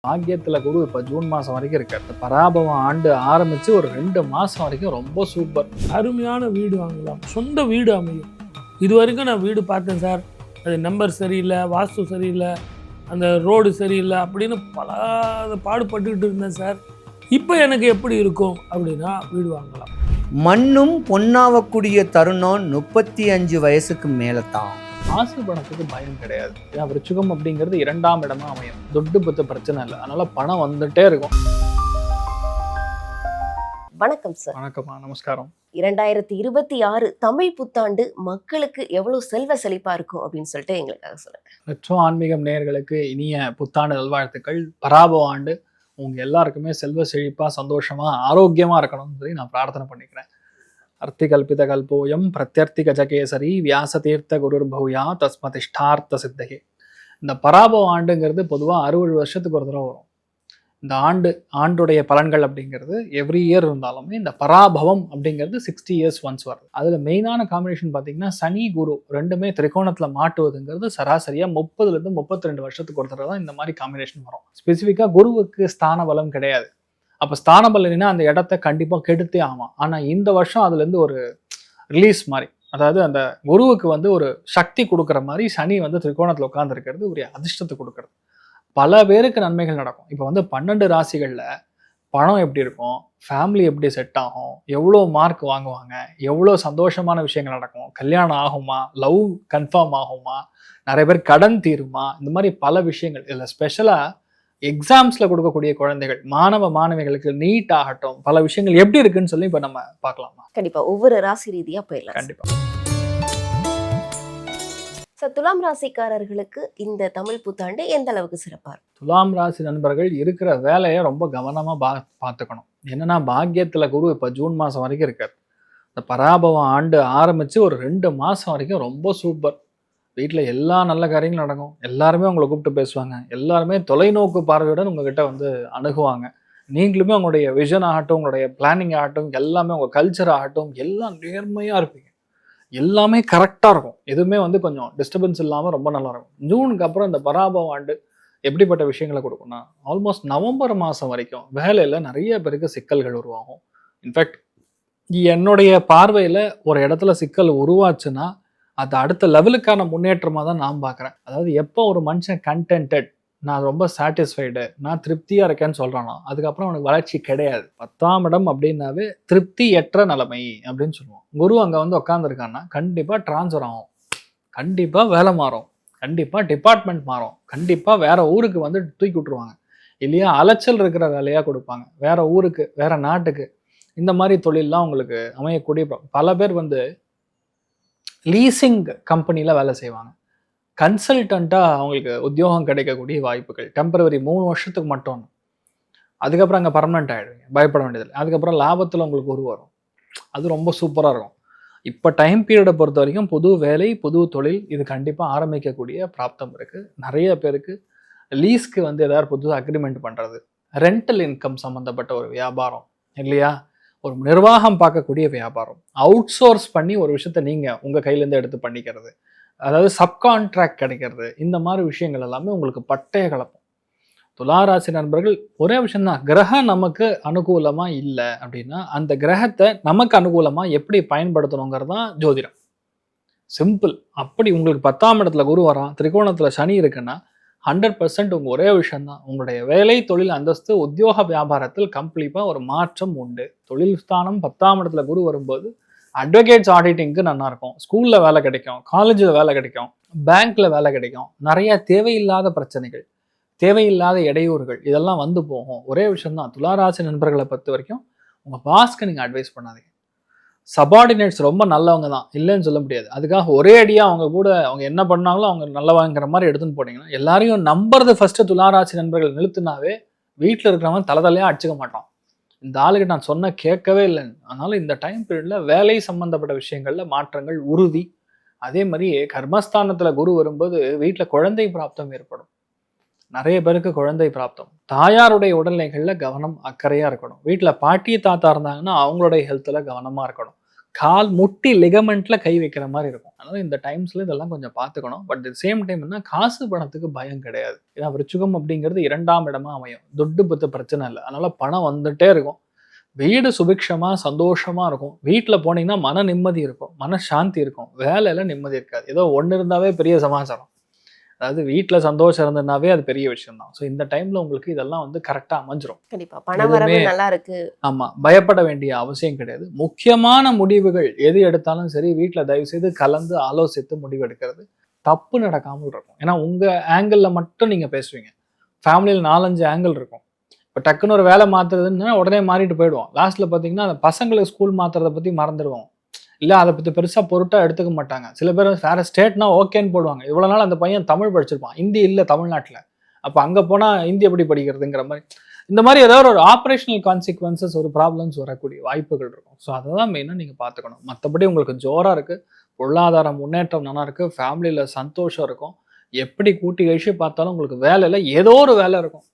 பாக்கியத்துல குரு இப்ப ஜூன் மாசம் வரைக்கும் இருக்காரு. பராபவம் ஆண்டு ஆரம்பிச்சு ஒரு 2 மாசம் வரைக்கும் ரொம்ப சூப்பர். அருமையான வீடு வாங்கலாம், சொந்த வீடு அமையும். இது வரைக்கும் நான் வீடு பார்த்தேன் சார், அது நம்பர் சரியில்லை, வாஸ்து சரியில்லை, அந்த ரோடு சரியில்லை அப்படின்னு பல பாடுபட்டுக்கிட்டு இருந்தேன் சார். இப்போ எனக்கு எப்படி இருக்கும் அப்படின்னா வீடு வாங்கலாம். மண்ணும் பொன்னாவக்கூடிய தருணம் 35 வயசுக்கு மேலே தான். காசு பணத்துக்கு பயம் கிடையாது. ஏன்னா விருச்சிகம் அப்படிங்கிறது 2ஆம் இடமா அமையும். துட்டு பத்து பிரச்சனை இல்லை, அதனால பணம் வந்துட்டே இருக்கும். வணக்கம் சார். வணக்கம்மா, நமஸ்காரம். 2026 தமிழ் புத்தாண்டு மக்களுக்கு எவ்வளவு செல்வ செழிப்பா இருக்கும் அப்படின்னு சொல்லிட்டு எங்களுக்காக சொல்லுங்க. லட்சம் ஆன்மீகம் நேயர்களுக்கு இனிய புத்தாண்டு நல்வாழ்த்துக்கள். பராபவ ஆண்டு உங்க எல்லாருக்குமே செல்வ செழிப்பா, சந்தோஷமா, ஆரோக்கியமா இருக்கணும்னு சொல்லி நான் பிரார்த்தனை பண்ணிக்கிறேன். அர்த்தி கல்பித கல்போயம் பிரத்யர்த்தி கஜகேசரி வியாச தீர்த்த குருர் பௌயா தஸ்மதிஷ்டார்த்த சித்தகே. இந்த பராபவ ஆண்டுங்கிறது பொதுவாக 60 வருஷத்துக்கு ஒரு தடவை வரும். இந்த ஆண்டுடைய பலன்கள் அப்படிங்கிறது எவ்ரி இயர் இருந்தாலுமே இந்த பராபவம் அப்படிங்கிறது 60 இயர்ஸ் ஒன்ஸ் வருது. அதுல மெயினான காம்பினேஷன் பார்த்தீங்கன்னா சனி குரு ரெண்டுமே திரிகோணத்துல மாட்டுவதுங்கிறது சராசரியா 30 to 32 வருஷத்துக்கு ஒரு தடவை தான் இந்த மாதிரி காம்பினேஷன் வரும். ஸ்பெசிஃபிக்கா குருவுக்கு ஸ்தான பலம் கிடையாது. அப்போ ஸ்தான பலனா அந்த இடத்த கண்டிப்பா கெடுத்தே ஆகும். ஆனா இந்த வருஷம் அதுல இருந்து ஒரு ரிலீஸ் மாதிரி, அதாவது அந்த குருவுக்கு ஒரு சக்தி கொடுக்குற மாதிரி சனி திரிகோணத்துல உட்கார்ந்து இருக்கிறது ஒரு அதிர்ஷ்டத்தை கொடுக்கறது. பல பேருக்கு நன்மைகள் நடக்கும். இப்போ 12 ராசிகள்ல பணம் எப்படி இருக்கும், ஃபேமிலி எப்படி செட் ஆகும், எவ்வளோ மார்க் வாங்குவாங்க, எவ்வளோ சந்தோஷமான விஷயங்கள் நடக்கும், கல்யாணம் ஆகுமா, லவ் கன்ஃபார்ம் ஆகுமா, நிறைய பேர் கடன் தீருமா, இந்த மாதிரி பல விஷயங்கள். இதில் ஸ்பெஷலாக எக்ஸாம்ஸில் கொடுக்கக்கூடிய குழந்தைகள், மாணவிகளுக்கு நீட் ஆகட்டும், பல விஷயங்கள் எப்படி இருக்குன்னு சொல்லி இப்போ நம்ம பார்க்கலாமா? கண்டிப்பா ஒவ்வொரு ராசி ரீதியா போயிடலாம். கண்டிப்பா. துலாம் ராசிக்காரர்களுக்கு இந்த தமிழ் புத்தாண்டு எந்த அளவுக்கு சிறப்பா இருக்கும்? துலாம் ராசி நண்பர்கள் இருக்கிற வேலையை ரொம்ப கவனமா பார்த்துக்கணும். என்னன்னா பாக்கியத்துல குரு இப்ப ஜூன் மாசம் வரைக்கும் இருக்காரு. இந்த பராபவம் ஆண்டு ஆரம்பிச்சு ஒரு 2 மாசம் வரைக்கும் ரொம்ப சூப்பர். வீட்டுல எல்லா நல்ல காரியங்களும் நடக்கும். எல்லாருமே உங்களை கூப்பிட்டு பேசுவாங்க. எல்லாருமே தொலைநோக்கு பார்வையுடன் உங்ககிட்ட அணுகுவாங்க. நீங்களுமே உங்களுடைய விஷன் ஆகட்டும், உங்களுடைய பிளானிங் ஆகட்டும், எல்லாமே உங்க கல்ச்சர் ஆகட்டும், எல்லாம் நேர்மையா இருப்பீங்க. எல்லாமே கரெக்டாக இருக்கும். எதுவுமே கொஞ்சம் டிஸ்டர்பன்ஸ் இல்லாமல் ரொம்ப நல்லா இருக்கும். ஜூனுக்கு அப்புறம் இந்த பராபவ ஆண்டு எப்படிப்பட்ட விஷயங்களை கொடுக்கும்னா, ஆல்மோஸ்ட் நவம்பர் மாதம் வரைக்கும் வேலையில் நிறைய பேருக்கு சிக்கல்கள் உருவாகும். இன்ஃபேக்ட் என்னுடைய பார்வையில் ஒரு இடத்துல சிக்கல் உருவாச்சுன்னா அது அடுத்த லெவலுக்கான முன்னேற்றமாக தான் நான் பார்க்குறேன். அதாவது எப்போ ஒரு மனுஷன் கண்டென்டட், நான் ரொம்ப சாட்டிஸ்ஃபைடு, நான் திருப்தியாக இருக்கேன்னு சொல்கிறானோ அதுக்கப்புறம் அவனுக்கு வளர்ச்சி கிடையாது. 10ஆம் இடம் அப்படின்னாவே திருப்தியற்ற நிலைமை அப்படின்னு சொல்லுவோம். குரு அங்கே உட்காந்துருக்கான்னா கண்டிப்பாக டிரான்ஸ்ஃபர் ஆகும், கண்டிப்பாக வேலை மாறும், கண்டிப்பாக டிபார்ட்மெண்ட் மாறும், கண்டிப்பாக வேற ஊருக்கு தூக்கி விட்டுருவாங்க. இல்லையா அலைச்சல் இருக்கிற வேலையாக கொடுப்பாங்க, வேற ஊருக்கு, வேற நாட்டுக்கு. இந்த மாதிரி தொழிலெலாம் உங்களுக்கு அமையக்கூடிய பல பேர் லீசிங் கம்பெனியில் வேலை செய்வாங்க. கன்சல்டண்ட்டாக அவங்களுக்கு உத்தியோகம் கிடைக்கக்கூடிய வாய்ப்புகள் டெம்பரவரி 3 வருஷத்துக்கு மட்டும். அதுக்கப்புறம் அங்கே பர்மனெண்ட் ஆகிடுவீங்க, பயப்பட வேண்டியதில்லை. அதுக்கப்புறம் லாபத்தில் உங்களுக்கு வரும். அது ரொம்ப சூப்பராக இருக்கும். இப்போ டைம் பீரியடை பொறுத்த வரைக்கும் புது வேலை, புது தொழில் இது கண்டிப்பாக ஆரம்பிக்கக்கூடிய பிராப்தம் இருக்குது. நிறைய பேருக்கு லீஸ்க்கு ஏதாவது புது அக்ரிமெண்ட் பண்ணுறது, ரெண்டல் இன்கம் சம்மந்தப்பட்ட ஒரு வியாபாரம், இல்லையா ஒரு நிர்வாகம் பார்க்கக்கூடிய வியாபாரம், அவுட் சோர்ஸ் பண்ணி ஒரு விஷயத்த நீங்கள் உங்கள் கையிலேருந்து எடுத்து பண்ணிக்கிறது, அதாவது சப்கான்ட்ராக்ட் கிடைக்கிறது, இந்த மாதிரி விஷயங்கள் எல்லாமே உங்களுக்கு பட்டைய கலப்போம். துளாராசி நண்பர்கள் ஒரே விஷயம்தான், கிரகம் நமக்கு அனுகூலமா இல்லை அப்படின்னா அந்த கிரகத்தை நமக்கு அனுகூலமா எப்படி பயன்படுத்தணுங்கிறது தான் ஜோதிடம். சிம்பிள். அப்படி உங்களுக்கு 10ஆம் இடத்துல குரு வரான், திரிகோணத்துல சனி இருக்குன்னா 100% உங்க ஒரே விஷயம்தான், உங்களுடைய வேலை, தொழில், அந்தஸ்து, உத்தியோக வியாபாரத்தில் கம்ப்ளீட்டா ஒரு மாற்றம் உண்டு. தொழில் ஸ்தானம் 10ஆம் இடத்துல குரு வரும்போது அட்வொகேட்ஸ் ஆடிட்டிங்க்கு நல்லா இருக்கும், ஸ்கூல்ல வேலை கிடைக்கும், காலேஜில் வேலை கிடைக்கும், பேங்க்ல வேலை கிடைக்கும். நிறைய தேவையில்லாத பிரச்சனைகள், தேவையில்லாத இடையூறுகள் இதெல்லாம் போகும். ஒரே விஷயம்தான், துளாராசி நண்பர்களை பொறுத்த வரைக்கும் உங்க பாஸ்க்கு நீங்க அட்வைஸ் பண்ணாதீங்க. சபார்டினேட்ஸ் ரொம்ப நல்லவங்க தான், இல்லைன்னு சொல்ல முடியாது. அதுக்காக ஒரே அடியாக அவங்க கூட அவங்க என்ன பண்ணாங்களோ அவங்க நல்லவங்கிற மாதிரி எடுத்துன்னு போனீங்கன்னா, எல்லாரையும் நம்புறது ஃபர்ஸ்ட் துளாராசி நண்பர்கள் நிறுத்தினாவே வீட்டில் இருக்கிறவங்க தலையாக அடிச்சுக்க மாட்டான். இந்த ஆளுக்கு நான் சொன்ன கேட்கவே இல்லைன்னு. அதனால இந்த டைம் பீரியட்ல வேலை சம்பந்தப்பட்ட விஷயங்கள்ல மாற்றங்கள் உறுதி. அதே மாதிரி கர்மஸ்தானத்துல குரு வரும்போது வீட்டில் குழந்தை பிராப்தம் ஏற்படும். நிறைய பேருக்கு குழந்தை பிராப்தம். தாயாருடைய உடல்நிலைகள்ல கவனம், அக்கறையா இருக்கணும். வீட்டில் பாட்டி தாத்தா இருந்தாங்கன்னா அவங்களுடைய ஹெல்த்ல கவனமா இருக்கணும். கால் முட்டி லிகமெண்ட்ல கை வைக்கிற மாதிரி இருக்கும். அதனால இந்த டைம்ஸ்ல இதெல்லாம் கொஞ்சம் பார்த்துக்கணும். பட் தி சேம் டைம் என்ன, காசு பணத்துக்கு பயம் கிடையாது. ஏன்னா விருச்சிகம் அப்படிங்கிறது 2ஆம் இடமா அமையும். துட்டு பத்து பிரச்சனை இல்லை. அதனால பணம் வந்துட்டே இருக்கும். வீடு சுபிக்ஷமா சந்தோஷமா இருக்கும். வீட்டுல போனீங்கன்னா மன நிம்மதி இருக்கும், மனசாந்தி இருக்கும். வேலையில நிம்மதி இருக்காது. ஏதோ ஒண்ணு இருந்தாவே பெரிய சமாச்சாரம். அதாவது வீட்டுல சந்தோஷம் இருந்ததுனாவே அது பெரிய விஷயம் தான். ஸோ இந்த டைம்ல உங்களுக்கு இதெல்லாம் வந்து கரெக்டா அமைஞ்சிரும். கண்டிப்பா பண வரவு நல்லா இருக்கு. ஆமா, பயப்பட வேண்டிய அவசியம் கிடையாது. முக்கியமான முடிவுகள் எது எடுத்தாலும் சரி, வீட்டுல தயவு செய்து கலந்து ஆலோசித்து முடிவு எடுக்கிறது. தப்பு நடக்காமல் இருக்கும். ஏன்னா உங்க ஆங்கிள் மட்டும் நீங்க பேசுவீங்க. ஃபேமிலியில் 4-5 ஆங்கிள் இருக்கும். இப்போ டக்குன்னு ஒரு வேலை மாத்துறதுன்னா உடனே மாறிட்டு போயிடுவோம். லாஸ்ட்ல பாத்தீங்கன்னா அந்த பசங்களுக்கு ஸ்கூல் மாத்துறதை பத்தி மறந்துடுவோம். இல்லை அதை பற்றி பெருசாக பொருட்டாக எடுத்துக்க மாட்டாங்க. சில பேர் வேறு ஸ்டேட்னா ஓகேன்னு போடுவாங்க. இவ்வளோ நாள் அந்த பையன் தமிழ் படிச்சிருப்பான், ஹிந்தி இல்லை தமிழ்நாட்டில். அப்போ அங்கே போனால் ஹிந்தி எப்படி படிக்கிறதுங்கிற மாதிரி இந்த மாதிரி ஏதாவது ஒரு ஆப்ரேஷனல் கான்சிக்வன்சஸ், ஒரு ப்ராப்ளம்ஸ் வரக்கூடிய வாய்ப்புகள் இருக்கும். ஸோ அதை தான் மெயினாக நீங்கள் பார்த்துக்கணும். மற்றபடி உங்களுக்கு ஜோராக இருக்குது, பொருளாதார முன்னேற்றம் நல்லா இருக்குது, ஃபேமிலியில் சந்தோஷம் இருக்கும். எப்படி கூட்டி கழிச்சு பார்த்தாலும் உங்களுக்கு வேலையில் ஏதோ ஒரு வேலை இருக்கும்.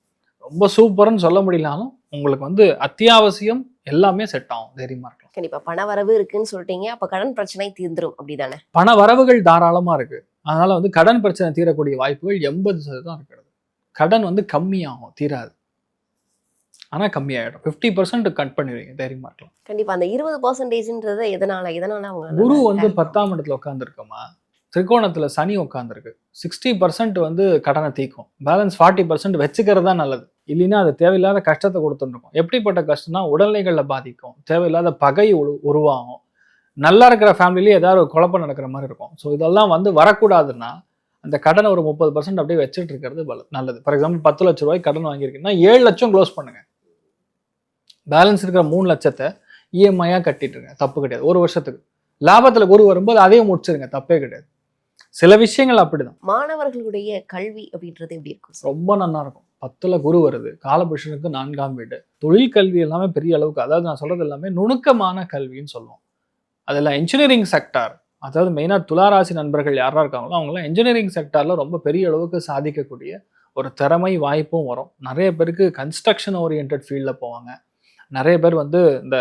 ரொம்ப சூப்பர்னு சொல்ல முடியலனாலும் உங்களுக்கு வந்து அத்தியாவசியம் எல்லாமே செட் ஆகும். தைரியமா இருக்கலாம். கண்டிப்பா பண வரவு இருக்குன்னு சொல்லிட்டீங்க. அப்ப கடன் பிரச்சனை தீர்ந்துரும் அப்படிதானே? பண வரவுகள் தாராளமா இருக்கு. அதனால வந்து கடன் பிரச்சனை தீரக்கூடிய வாய்ப்புகள் 80% இருக்கிறது. கடன் வந்து கம்மியாகும், தீராது. ஆனா கம்மியாயிடும். 50% கட் பண்ணிடுவீங்க. தைரியமா இருக்கலாம். கண்டிப்பா அந்த 20%ன்றது எதனால அவங்க குரு வந்து 10ஆம் இடத்துல உட்கார்ந்துருக்கோமா, திரிகோணத்துல சனி உட்கார்ந்துருக்கு. 60% வந்து கடனை தீக்கும். பேலன்ஸ் 40% வச்சுக்கிறது தான் நல்லது. இல்லைன்னா அது தேவையில்லாத கஷ்டத்தை கொடுத்துருக்கும். எப்படிப்பட்ட கஷ்டம்னா உடல்நிலைகளில் பாதிக்கும், தேவையில்லாத பகை உருவாகும், நல்லா இருக்கிற ஃபேமிலிலேயே ஏதாவது ஒரு குழப்பம் நடக்கிற மாதிரி இருக்கும். ஸோ இதெல்லாம் வந்து வரக்கூடாதுன்னா அந்த கடனை ஒரு 30% அப்படியே வச்சுட்டு இருக்கிறது நல்லது. ஃபார் எக்ஸாம்பிள் 10 லட்ச ரூபாய் கடன் வாங்கியிருக்கீங்கன்னா 7 லட்சம் க்ளோஸ் பண்ணுங்க. பேலன்ஸ் இருக்கிற 3 லட்சத்தை இஎம்ஐயாக கட்டிட்டுருங்க, தப்பு கிடையாது. ஒரு வருஷத்துக்கு லாபத்தில் குரு வரும்போது அதையும் முடிச்சிருங்க, தப்பே கிடையாது. சில விஷயங்கள் அப்படிதான். மாணவர்களுடைய கல்வி அப்படின்றது எப்படி இருக்கும்? ரொம்ப நல்லா இருக்கும். 10ல் குரு வருது, காலபுருஷனுக்கு 4ஆம் வீடு. தொழில் கல்வி எல்லாமே பெரிய அளவுக்கு, அதாவது நான் சொல்றது எல்லாமே நுணுக்கமான கல்வின்னு சொல்லுவோம். அதில் இன்ஜினியரிங் செக்டார், அதாவது மெயினாக துளாராசி நண்பர்கள் யாரா இருக்காங்களோ அவங்களாம் இன்ஜினியரிங் செக்டாரில் ரொம்ப பெரிய அளவுக்கு சாதிக்கக்கூடிய ஒரு திறமை வாய்ப்பும் வரும். நிறைய பேருக்கு கன்ஸ்ட்ரக்ஷன் ஓரியன்ட் ஃபீல்டில் போவாங்க. நிறைய பேர் வந்து இந்த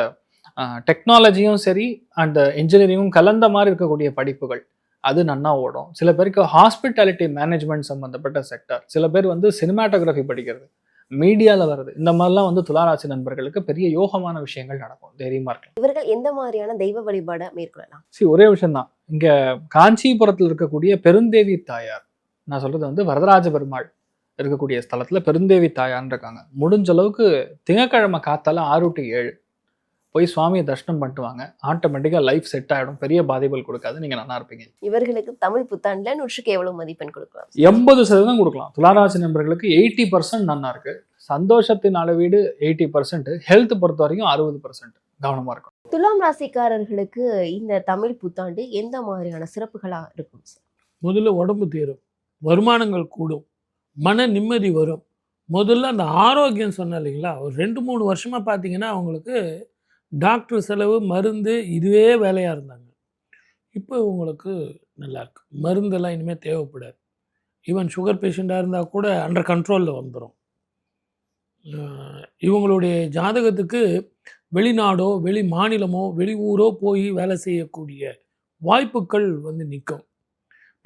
டெக்னாலஜியும் சரி அண்ட் இன்ஜினியரிங்கும் கலந்த மாதிரி இருக்கக்கூடிய படிப்புகள் அது நன்னா ஓடும். சில பேருக்கு ஹாஸ்பிட்டாலிட்டி மேனேஜ்மெண்ட் சம்மந்தப்பட்ட செக்டார், சில பேர் வந்து சினிமாட்டோகிராஃபி படிக்கிறது, மீடியாவில் வருது. இந்த மாதிரிலாம் வந்து துளாராசி நண்பர்களுக்கு பெரிய யோகமான விஷயங்கள் நடக்கும். தைரியமா இருக்கும். இவர்கள் எந்த மாதிரியான தெய்வ வழிபாடை மேற்கொள்ளலாம்? ஒரே விஷயம் தான். இங்க காஞ்சிபுரத்தில் இருக்கக்கூடிய பெருந்தேவி தாயார், நான் சொல்றது வந்து வரதராஜ பெருமாள் இருக்கக்கூடிய ஸ்தலத்துல பெருந்தேவி தாயார்னு இருக்காங்க. முடிஞ்ச அளவுக்கு திங்கக்கிழமை காத்தால 6 to 7 போய் சுவாமியை தரிசனம் பண்ணிட்டு வாங்க. ஆட்டோமேட்டிக்காக லைஃப் செட் ஆகிடும். பெரிய பாதிப்புகள் கொடுக்காது. நீங்கள் நல்லா இருப்பீங்க. இவர்களுக்கு தமிழ் புத்தாண்டுல 100க்கு எவ்வளவு மதிப்பெண் கொடுக்கலாம்? 80% கொடுக்கலாம். துளாராசி நண்பர்களுக்கு 80% நல்லா இருக்கு. சந்தோஷத்தின் அளவீடு 80%, ஹெல்த் பொறுத்த வரைக்கும் 60%. கவனமா இருக்கும். துலாம் ராசிக்காரர்களுக்கு இந்த தமிழ் புத்தாண்டு எந்த மாதிரியான சிறப்புகளா இருக்கும்? முதல்ல உடம்பு தேரும், வருமானங்கள் கூடும், மன நிம்மதி வரும். முதல்ல அந்த ஆரோக்கியம் சொன்ன இல்லைங்களா, ஒரு 2-3 வருஷமாக பார்த்தீங்கன்னா அவங்களுக்கு டாக்டர் செலவு, மருந்து இதுவே வேலையாக இருந்தாங்க. இப்போ உங்களுக்கு நல்லாயிருக்கு. மருந்தெல்லாம் இனிமேல் தேவைப்படாது. ஈவன் சுகர் பேஷண்ட்டாக இருந்தால் கூட அண்டர் கண்ட்ரோலில் வந்துடும். இவங்களுடைய ஜாதகத்துக்கு வெளிநாடோ வெளி மாநிலமோ வெளி ஊரோ போய் வேலை செய்யக்கூடிய வாய்ப்புகள் வந்து நிற்கும்.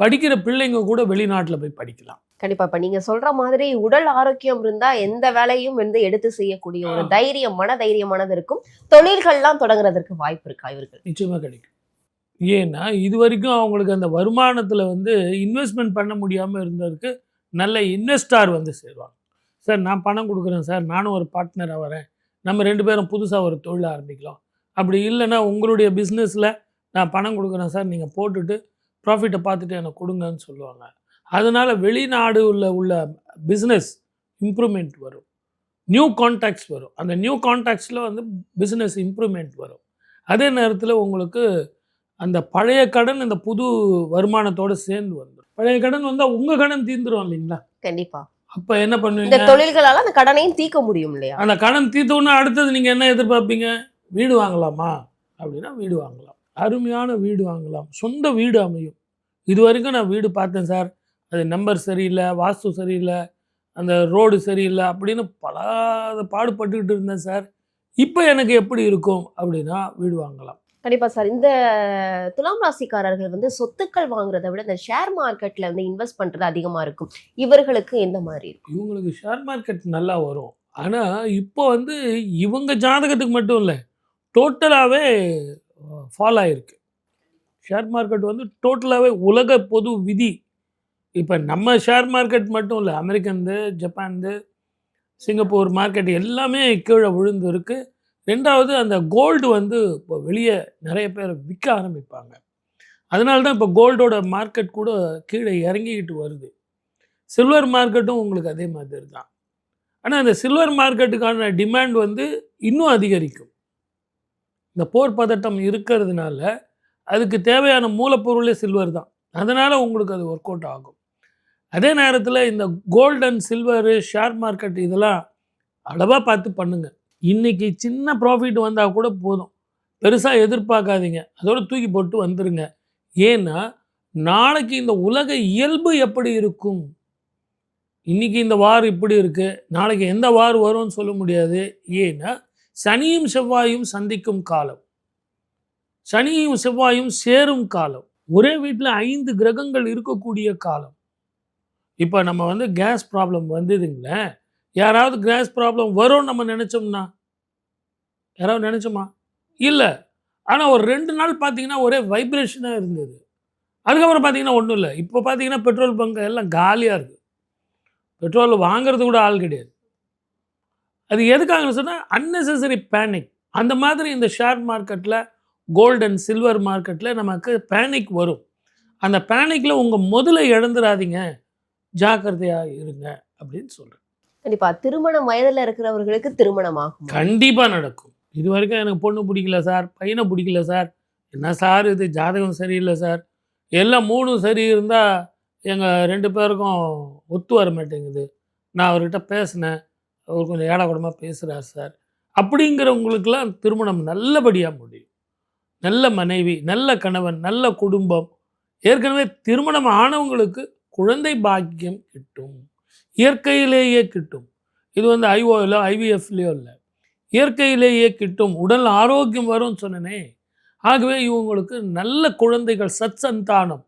படிக்கிற பிள்ளைங்க கூட வெளிநாட்டில் போய் படிக்கலாம். கண்டிப்பா. இப்ப நீங்க சொல்ற மாதிரி உடல் ஆரோக்கியம் இருந்தா எந்த வேலையும் வந்து எடுத்து செய்யக்கூடிய ஒரு தைரியம், மன தைரியமானது இருக்கும். தொழில்கள்லாம் தொடங்குறதற்கு வாய்ப்பு இருக்கா இவர்கள்? நிச்சயமா கிடைக்கும். ஏன்னா இது வரைக்கும் அவங்களுக்கு அந்த வருமானத்தில் வந்து இன்வெஸ்ட்மெண்ட் பண்ண முடியாமல் இருந்ததுக்கு நல்ல இன்வெஸ்டார் வந்து சேருவாங்க. சார் நான் பணம் கொடுக்குறேன் சார், நானும் ஒரு பார்ட்னராக வரேன், நம்ம 2 பேரும் புதுசாக ஒரு தொழில் ஆரம்பிக்கலாம். அப்படி இல்லைன்னா உங்களுடைய பிஸ்னஸில் நான் பணம் கொடுக்குறேன் சார், நீங்கள் போட்டுட்டு ப்ராஃபிட்டை பார்த்துட்டு எனக்கு கொடுங்கன்னு சொல்லுவாங்க. அதனால் வெளிநாடு உள்ள பிஸ்னஸ் இம்ப்ரூவ்மெண்ட் வரும், நியூ கான்டாக்ட்ஸ் வரும். அந்த நியூ கான்டாக்ட்ஸில் வந்து பிஸ்னஸ் இம்ப்ரூவ்மெண்ட் வரும். அதே நேரத்தில் உங்களுக்கு அந்த பழைய கடன் இந்த புது வருமானத்தோடு சேர்ந்து வந்துடும். பழைய கடன் வந்தால் உங்கள் கடன் தீர்ந்துடும் இல்லைங்களா? கண்டிப்பாக. அப்போ என்ன பண்ணுவீங்க? இந்த தொழில்களால் அந்த கடனையும் தீர்க்க முடியும் இல்லையா? அந்த கடன் தீர்த்தோன்னா அடுத்தது நீங்கள் என்ன எதிர்பார்ப்பீங்க? வீடு வாங்கலாமா அப்படின்னா வீடு வாங்கலாம், அருமையான வீடு வாங்கலாம், சொந்த வீடு அமையும். இது வரைக்கும் நான் வீடு பார்த்தேன் சார், அது நம்பர் சரியில்லை, வாஸ்து சரியில்லை, அந்த ரோடு சரியில்லை அப்படின்னு பாடுபட்டுக்கிட்டு இருந்தேன் சார், இப்போ எனக்கு எப்படி இருக்கும் அப்படின்னா வீடு வாங்கலாம். கண்டிப்பா சார். இந்த துலாம் ராசிக்காரர்கள் வந்து சொத்துக்கள் வாங்குறத விட இந்த ஷேர் மார்க்கெட்ல வந்து இன்வெஸ்ட் பண்றது அதிகமா இருக்கும். இவர்களுக்கு எந்த மாதிரி இருக்கும்? இவங்களுக்கு ஷேர் மார்க்கெட் நல்லா வரும். ஆனா, இப்போ வந்து இவங்க ஜாதகத்துக்கு மட்டும் இல்ல. டோட்டலாவே ஃபால் ஆயிருக்கு. ஷேர் மார்க்கெட் வந்து டோட்டலாவே உலக பொது விதி. இப்ப நம்ம ஷேர் மார்க்கெட் மட்டும் இல்ல. அமெரிக்கன்து, ஜப்பான்து, சிங்கப்பூர் மார்க்கெட் எல்லாமே கீழ விழுந்து இருக்கு. 2வது அந்த கோல்டு வந்து இப்போ வெளிய நெறைய பேர் விக்க ஆரம்பிப்பாங்க. அதனால தான் இப்போ கோல்டோட மார்க்கெட் கூட கீழ இறங்கிக்கிட்டு வருது. சில்வர் மார்க்கெட்டும் உங்களுக்கு அதே மாதிரி தான். ஆனா, அந்த சில்வர் மார்க்கெட்டுக்கான டிமாண்ட் வந்து இன்னும் அதிகரிக்கும். இந்த போர் பதட்டம் இருக்கிறதுனால, அதுக்கு தேவையான மூலப்பொருளே சில்வர் தான். அதனால உங்களுக்கு அது ஒர்க் அவுட் ஆகும். அதே நேரத்தில இந்த gold and silver, share market இதெல்லாம் அளவா பார்த்து பண்ணுங்க. இன்னைக்கு சின்ன ப்ராஃபிட் வந்தா கூட போதும். பெருசா எதிர்பார்க்காதீங்க. அதோட தூக்கி போட்டு வந்துருங்க. ஏன்னா, நாளைக்கு இந்த உலக இயல்பு எப்படி இருக்கும்? இன்னைக்கு இந்த வார் இப்படி இருக்கு. நாளைக்கு எந்த வார் வரும்னு சொல்ல முடியாது. ஏன்னா, சனியும் செவ்வாயும் சந்திக்கும் காலம். சனியும் செவ்வாயும் சேரும் காலம். ஒரே வீட்ல 5 கிரகங்கள் இருக்கக்கூடிய காலம். இப்ப நம்ம வந்து கேஸ் ப்ராப்ளம் வந்ததுங்களே, யாராவது கேஸ் ப்ராப்ளம் வரும்னு நம்ம நெனைச்சோம்னா? யாராவது நெனைச்சோமா? இல்ல. ஆனா ஒரு 2 நாள் பார்த்தீங்கன்னா, ஒரே வைப்ரேஷனா இருந்தது. அதுக்கப்புறம் பார்த்தீங்கன்னா ஒண்ணும் இல்ல. இப்போ பார்த்தீங்கன்னா பெட்ரோல் பங்க் எல்லாம் காலியா இருக்கு. பெட்ரோல் வாங்குறது கூட ஆள் கிடையாது. அது எதுக்காகன்னு சொன்னா, அன்னெசசரி பேனிக். அந்த மாதிரி இந்த ஷேர் மார்க்கெட்ல, கோல்ட் அண்ட் சில்வர் மார்க்கெட்ல நமக்கு பேனிக் வரும். அந்த பேனிக்ல உங்க முதல இழந்துராதீங்க. ஜாக்கிரதையா இருங்க அப்படின்னு சொல்றேன். கண்டிப்பா. திருமணம் வயதுல இருக்கிறவர்களுக்கு திருமணம் ஆகுமா? கண்டிப்பா நடக்கும். இதுவரைக்கும் எனக்கு பொண்ணு பிடிக்கல சார், பையனை பிடிக்கல சார். என்ன சார் இது ஜாதகம் சரியில்லை சார். எல்லாம் 3ம் சரி இருந்தா எங்க 2 பேருக்கும் ஒத்து வர மாட்டேங்குது. நான் அவர்கிட்ட பேசினேன். அவர் கொஞ்சம் ஏடாகூடமா பேசுறார் சார். அப்படிங்கிறவங்களுக்கெல்லாம் திருமணம் நல்லபடியா முடியும். நல்ல மனைவி, நல்ல கணவன், நல்ல குடும்பம். ஏற்கனவே திருமணம் ஆனவங்களுக்கு குழந்தை பாக்கியம் கிட்டும். இயற்கையிலேயே கிட்டும். இது வந்து ஐஓல, ஐவிஎஃப்லயோ இல்ல. இயற்கையிலேயே கிட்டும். உடல் ஆரோக்கியம் வரும்னு சொன்னனே. ஆகவே இவங்களுக்கு நல்ல குழந்தைகள், சத்சந்தானம்,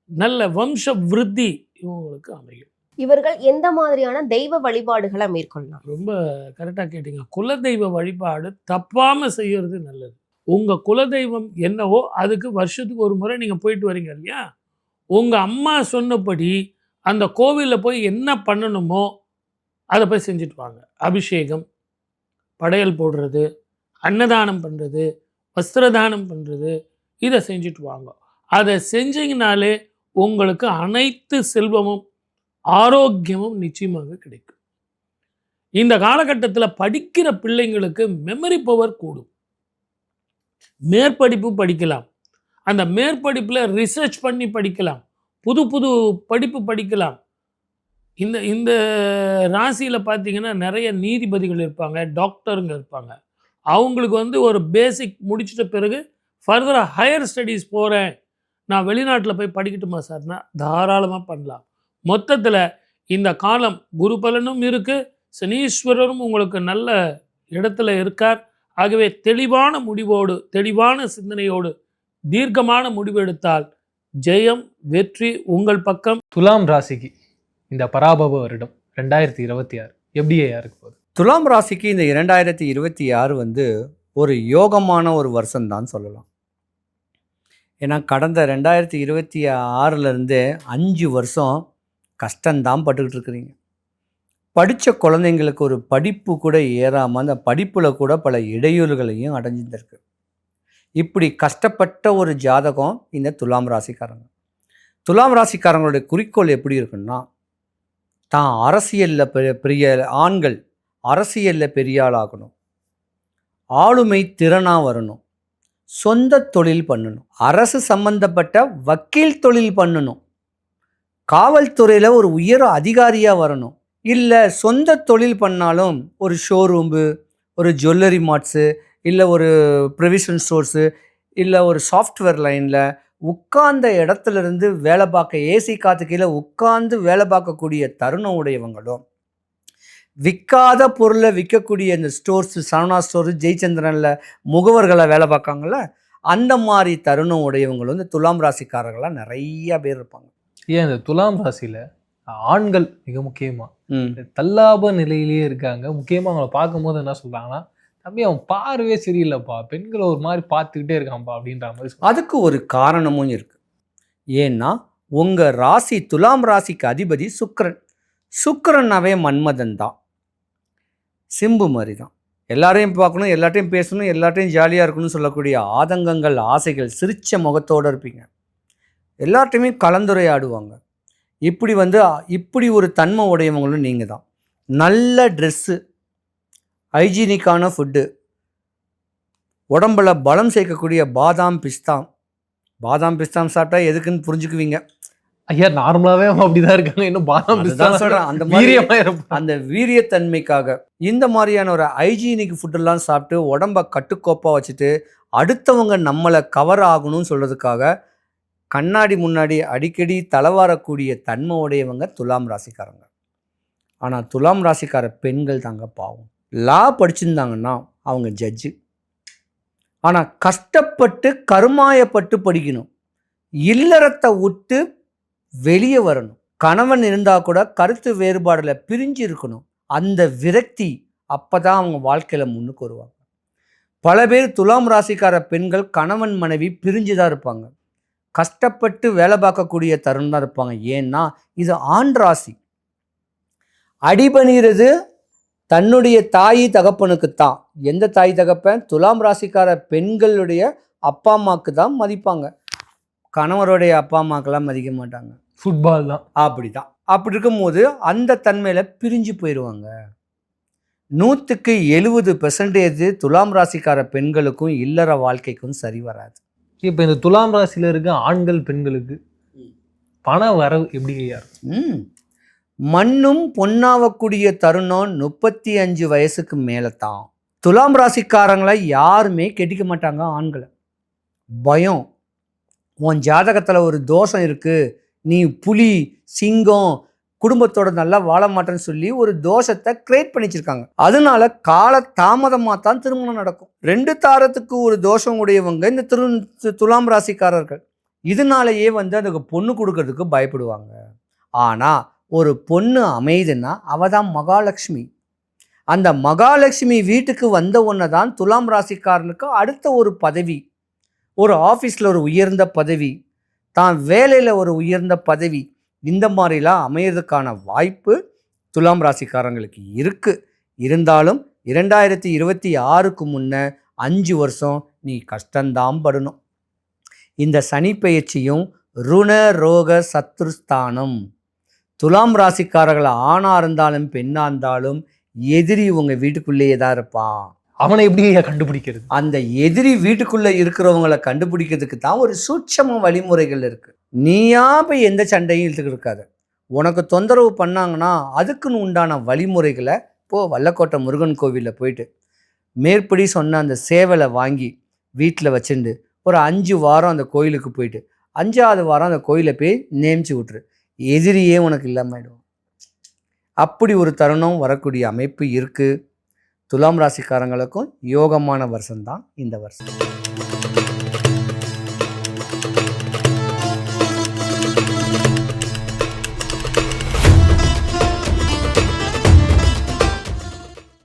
நல்ல வம்ச விருத்தி இவங்களுக்கு அமையும். இவர்கள் எந்த மாதிரியான தெய்வ வழிபாடுகளை மேற்கொள்ளலாம்? ரொம்ப கரெக்டா கேட்டீங்க. குலதெய்வ வழிபாடு தப்பாம செய்யறது நல்லது. உங்க குலதெய்வம் என்னவோ அதுக்கு வருஷத்துக்கு ஒரு முறை நீங்க போயிட்டு வரீங்க இல்லையா? உங்க அம்மா சொன்னபடி அந்த கோவில்ல போய் என்ன பண்ணணுமோ அதை போய் செஞ்சுட்டு வாங்க. அபிஷேகம், படையல் போடுறது, அன்னதானம் பண்ணுறது, வஸ்திரதானம் பண்ணுறது, இதை செஞ்சுட்டு வாங்க. அதை செஞ்சீங்கனாலே உங்களுக்கு அனைத்து செல்வமும் ஆரோக்கியமும் நிச்சயமாக கிடைக்கும். இந்த காலகட்டத்தில் படிக்கிற பிள்ளைங்களுக்கு மெமரி பவர் கூடும். மேற்படிப்பு படிக்கலாம். அந்த மேற்படிப்பில் ரிசர்ச் பண்ணி படிக்கலாம். புது புது படிப்பு படிக்கலாம். இந்த இந்த ராசியில் பார்த்தீங்கன்னா நிறைய நீதிபதிகள் இருப்பாங்க, டாக்டருங்க இருப்பாங்க. அவங்களுக்கு வந்து ஒரு பேசிக் முடிச்சிட்ட பிறகு ஃபர்தராக ஹையர் ஸ்டடீஸ் போகிறேன், நான் வெளிநாட்டில் போய் படிக்கட்டுமா சார்னா தாராளமாக பண்ணலாம். மொத்தத்தில் இந்த காலம் குரு பலனும் இருக்குது, சனீஸ்வரரும் உங்களுக்கு நல்ல இடத்துல இருக்கார். ஆகவே தெளிவான முடிவோடு, தெளிவான சிந்தனையோடு தீர்க்கமான முடிவு எடுத்தால் ஜெயம், வெற்றி உங்கள் பக்கம். துலாம் ராசிக்கு இந்த பராபவ வருடம் 2026 எப்படியே யாருக்கு போகுது? துலாம் ராசிக்கு இந்த 2026 வந்து ஒரு யோகமான ஒரு வருஷம்தான் சொல்லலாம். ஏன்னா கடந்த 2026லேருந்து 5 வருஷம் கஷ்டம்தான் பட்டுக்கிட்டு இருக்கிறீங்க. படித்த குழந்தைங்களுக்கு ஒரு படிப்பு கூட ஏறாமல் அந்த படிப்பில் கூட பல இடையூறுகளையும் அடைஞ்சிருக்கு. இப்படி கஷ்டப்பட்ட ஒரு ஜாதகம் இந்த துலாம் ராசிக்காரங்க. துலாம் ராசிக்காரங்களுடைய குறிக்கோள் எப்படி இருக்குன்னா, தான் அரசியலில் பெரிய ஆண்கள் அரசியலில் பெரிய ஆளாகணும், ஆளுமை திறனாக வரணும், சொந்த தொழில் பண்ணணும், அரசு சம்பந்தப்பட்ட வக்கீல் தொழில் பண்ணணும், காவல்துறையில் ஒரு உயர் அதிகாரியாக வரணும், இல்லை சொந்த தொழில் பண்ணாலும் ஒரு ஷோரூம்பு, ஒரு ஜுவல்லரி மார்ட்ஸு, இல்லை ஒரு ப்ரொவிஷன் ஸ்டோர்ஸு, இல்லை ஒரு சாஃப்ட்வேர் லைனில் உட்கார்ந்த இடத்துலேருந்து வேலை பார்க்க, ஏசி காற்று கீழே உட்கார்ந்து வேலை பார்க்கக்கூடிய தருணம் உடையவங்களும், விற்காத பொருளை விற்கக்கூடிய இந்த ஸ்டோர்ஸு, சரவணா ஸ்டோர்ஸு, ஜெயச்சந்திரனில் முகவர்களை வேலை பார்க்காங்கள்ல, அந்த மாதிரி தருணம் உடையவங்களும் இந்த துலாம் ராசிக்காரர்களாக நிறைய பேர் இருப்பாங்க. ஏன் இந்த துலாம் ராசியில ஆண்கள் மிக முக்கியமா ம் இந்த தல்லாப நிலையிலேயே இருக்காங்க. முக்கியமா அவங்கள பார்க்கும்போது என்ன சொல்றாங்கன்னா, தம்பி அவன் பார்வையே சரியில்லைப்பா, பெண்களை ஒரு மாதிரி பார்த்துக்கிட்டே இருக்கான்ப்பா அப்படின்ற மாதிரி சொல்றாங்க. அதுக்கு ஒரு காரணமும் இருக்கு. ஏன்னா உங்க ராசி துலாம் ராசிக்கு அதிபதி சுக்கிரன். சுக்கிரன்னாவே மன்மதன் தான், சிம்பு மாதிரி தான். எல்லாரையும் பார்க்கணும், எல்லாத்தையும் பேசணும், எல்லாத்தையும் ஜாலியாக இருக்கணும்னு சொல்லக்கூடிய ஆதங்கங்கள், ஆசைகள், சிரிச்ச முகத்தோடு இருப்பீங்க. எல்லாத்தையுமே கலந்துரையாடுவாங்க. இப்படி ஒரு தன்மை உடையவங்களும் நீங்கள் தான். நல்ல ட்ரெஸ்ஸு, ஹைஜீனிக்கான ஃபுட்டு, உடம்புல பலம் சேர்க்கக்கூடிய பாதாம் பிஸ்தாம் சாப்பிட்டா எதுக்குன்னு புரிஞ்சுக்குவீங்க. ஐயா நார்மலாவே அவன் அப்படிதான் இருக்காங்க. இன்னும் பாதாம் அதுதான் பிஸ்தா சொல்றேன். அந்த மாதிரி வீரியமா இருப்பான். அந்த வீரியத்தன்மைக்காக இந்த மாதிரியான ஒரு ஹைஜீனிக் ஃபுட்டெல்லாம் சாப்பிட்டு உடம்ப கட்டுக்கோப்பாக வச்சுட்டு அடுத்தவங்க நம்மளை கவர் ஆகணும்னு சொல்கிறதுக்காக கண்ணாடி முன்னாடி அடிக்கடி தலவாரக்கூடிய தன்மை உடையவங்க துலாம் ராசிக்காரங்க. ஆனால் துலாம் ராசிக்கார பெண்கள் தாங்க பாவம். லா படிச்சிருந்தாங்கன்னா அவங்க ஜட்ஜு. ஆனால் கஷ்டப்பட்டு கருமாயப்பட்டு படிக்கணும், இல்லறத்தை விட்டு வெளியே வரணும், கணவன் இருந்தால் கூட கருத்து வேறுபாடில் பிரிஞ்சு இருக்கணும். அந்த விரக்தி அப்போ தான் அவங்க வாழ்க்கையில் முன்னுக்கு வருவாங்க. பல பேர் துலாம் ராசிக்கார பெண்கள் கணவன் மனைவி பிரிஞ்சு தான் இருப்பாங்க, கஷ்டப்பட்டு வேலை பார்க்கக்கூடிய தருணம் தான் இருப்பாங்க. ஏன்னா இது ஆண் ராசி. அடிபணிகிறது தன்னுடைய தாய் தகப்பனுக்குத்தான். எந்த தாய் தகப்பன்? துலாம் ராசிக்கார பெண்களுடைய அப்பா அம்மாவுக்கு தான் மதிப்பாங்க, கணவருடைய அப்பா அம்மாக்கெல்லாம் மதிக்க மாட்டாங்க. ஃபுட்பால் தான். அப்படிதான். அப்படி இருக்கும்போது அந்த தன்மையில பிரிஞ்சு போயிடுவாங்க. 170% துலாம் ராசிக்கார பெண்களுக்கும் இல்லற வாழ்க்கைக்கும் சரி வராது. இப்ப இந்த துலாம் ராசியில இருக்க ஆண்கள் பெண்களுக்கு பண வரவு எப்படி ஐயா இருக்கும்? மண்ணும் பொன்னாவக்கூடிய தருணம் 35 வயசுக்கு மேலே தான். துலாம் ராசிக்காரங்களை யாருமே கெட்டிக்க மாட்டாங்க ஆண்களை. பயம். உன் ஜாதகத்தில் ஒரு தோஷம் இருக்குது, நீ புலி சிங்கம் குடும்பத்தோட நல்லா வாழ மாட்டேன்னு சொல்லி ஒரு தோஷத்தை கிரியேட் பண்ணி வச்சிருக்காங்க. அதனால கால தாமதமாக தான் திருமணம் நடக்கும். 2 தாரத்துக்கு ஒரு தோஷம் உடையவங்க இந்த துலாம் ராசிக்காரர்கள். இதனாலேயே அதுக்கு பொண்ணு கொடுக்கறதுக்கு பயப்படுவாங்க. ஆனால் ஒரு பொண்ணு அமையுதுன்னா அவ தான் மகாலட்சுமி. அந்த மகாலட்சுமி வீட்டுக்கு வந்த ஒன்று தான் துலாம் ராசிக்காரனுக்கு அடுத்த ஒரு பதவி, ஒரு ஆஃபீஸில் ஒரு உயர்ந்த பதவி, தான் வேலையில் ஒரு உயர்ந்த பதவி, இந்த மாதிரிலாம் அமையறதுக்கான வாய்ப்பு துலாம் ராசிக்காரங்களுக்கு இருக்குது. இருந்தாலும் 2026க்கு முன்ன 5 வருஷம் நீ கஷ்டந்தான் படணும். இந்த சனி பெயர்ச்சியும் ருண ரோக சத்ருஸ்தானம். துலாம் ராசிக்காரர்கள் ஆணாக இருந்தாலும் பெண்ணாக இருந்தாலும் எதிரி உங்கள் வீட்டுக்குள்ளேயே தான் இருப்பான். அவனை எப்படி ஐயா கண்டுபிடிக்கிறது? அந்த எதிரி வீட்டுக்குள்ளே இருக்கிறவங்களை கண்டுபிடிக்கிறதுக்கு தான் ஒரு சூட்சம வழிமுறைகள் இருக்குது. நீயா போய் எந்த சண்டையும் இழுத்துக்கிட்டு இருக்காது. உனக்கு தொந்தரவு பண்ணாங்கன்னா அதுக்குன்னு உண்டான வழிமுறைகளை வல்லக்கோட்டை முருகன் கோவிலில் போயிட்டு மேற்படி சொன்ன அந்த சேவலை வாங்கி வீட்டில் வச்சுட்டு ஒரு 5 வாரம் அந்த கோயிலுக்கு போயிட்டு 5ஆவது வாரம் அந்த கோயிலை போய் நேமிச்சு விட்டுரு. எதிரியே உனக்கு இல்லாமல். அப்படி ஒரு தருணம் வரக்கூடிய அமைப்பு இருக்குது. துலாம் ராசிக்காரங்களுக்கும் யோகமான வருஷம்தான் இந்த வருஷம்.